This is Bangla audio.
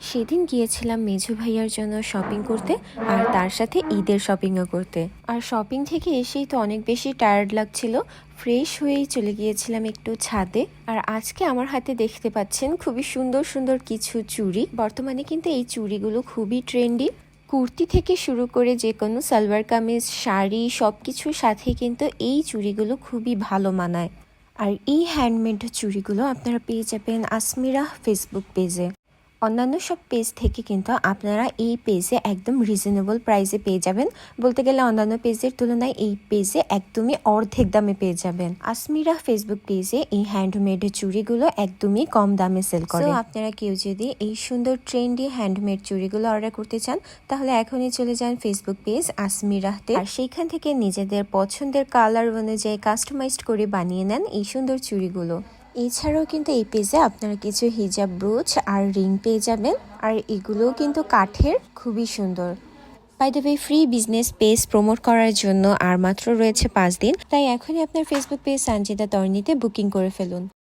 সেদিন গিয়েছিলাম মেঝু ভাইয়ার জন্য শপিং করতে, আর তার সাথে ঈদের শপিংও করতে। আর শপিং থেকে এসেই তো অনেক বেশি টায়ার্ড লাগছিল, ফ্রেশ হয়েই চলে গিয়েছিলাম একটু ছাদে। আর আজকে আমার হাতে দেখতে পাচ্ছেন খুবই সুন্দর সুন্দর কিছু চুড়ি। বর্তমানে কিন্তু এই চুড়িগুলো খুবই ট্রেন্ডি। কুর্তি থেকে শুরু করে যে কোনো সালোয়ার কামিজ, শাড়ি সব কিছুর সাথে কিন্তু এই চুড়িগুলো খুবই ভালো মানায়। আর এই হ্যান্ডমেড চুড়িগুলো আপনারা পেয়ে যাবেন আসমিরাহ ফেসবুক পেজে। অন্যান্য সব পেজ থেকে কিন্তু আপনারা এই পেজে একদম রিজনেবল প্রাইসে পেয়ে যাবেন। বলতে গেলে অন্যান্য পেজের তুলনায় এই পেজে একদমই অর্ধেক দামে পেয়ে যাবেন। আসমিরা ফেসবুক পেজে এই হ্যান্ডমেড চুড়িগুলো একদমই কম দামে সেল করে। আপনারা কেউ যদি এই সুন্দর ট্রেন্ডি হ্যান্ডমেড চুড়িগুলো অর্ডার করতে চান, তাহলে এখনই চলে যান ফেসবুক পেজ আসমিরাহতে, আর সেইখান থেকে নিজেদের পছন্দের কালার অনুযায়ী কাস্টমাইজড করে বানিয়ে নেন এই সুন্দর চুড়িগুলো। এছাড়াও কিন্তু এই পেজে আপনারা কিছু হিজাব ব্রোচ আর রিং পেয়ে যাবেন, আর এগুলোও কিন্তু কাঠের, খুবই সুন্দর। By the way, free business page promote করার জন্য আর মাত্র রয়েছে 5 দিন, তাই এখনই আপনার ফেসবুক পেজ সানজিদা তরনিতে বুকিং করে ফেলুন।